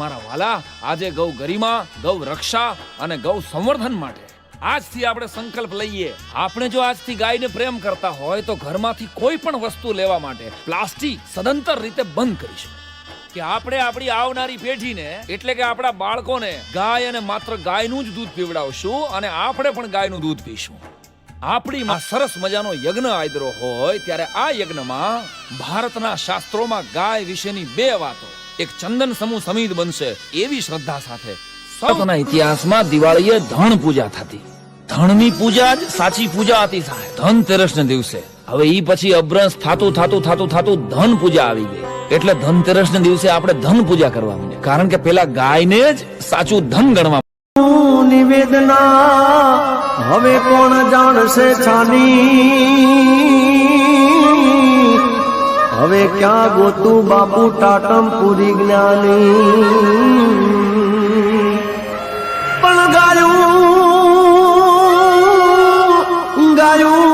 મારા વાલા, આજે ગૌ ગરિમા, ગૌ રક્ષા અને ગૌ સંવર્ધન માટે આજથી આપણે સંકલ્પ લઈએ. આપણે જો આજથી ગાયને પ્રેમ કરતા હોય તો ઘરમાંથી કોઈ પણ વસ્તુ લેવા માટે પ્લાસ્ટિક સદંતર રીતે બંધ કરીશું. કે આપણે આપણી આવનારી પેઢીને એટલે કે આપણા બાળકોને ગાય અને માત્ર ગાયનું જ દૂધ પીવડાવશું અને આપણે પણ ગાયનું દૂધ પીશું. આપણી માં સરસ મજાનો યજ્ઞ આદરો હોય ત્યારે આ યજ્ઞમાં ભારતના શાસ્ત્રોમાં ગાય વિશેની 2 વાતો, એક ચંદન સમૂહ સમિત બનશે એવી શ્રદ્ધા સાથે સૌના ઇતિહાસમાં દિવાળીએ ધન પૂજા થતી. ધનની પૂજા જ સાચી પૂજા હતી સાહેબ. ધનતેરસના દિવસે હવે ઈ પછી અભ્રંશ થાતું ધન પૂજા આવી ગઈ. એટલે ધનતેરસના દિવસે આપણે ધન પૂજા કરવા માંડ્યા, કારણ કે પેલા ગાયને જ સાચું ધન ગણવા. નિવેદના હવે કોણ જાણશે છાની, હવે ક્યાં ગોતું બાપુ ટાટમ પૂરી જ્ઞાની. પણ ગાયું ગાયું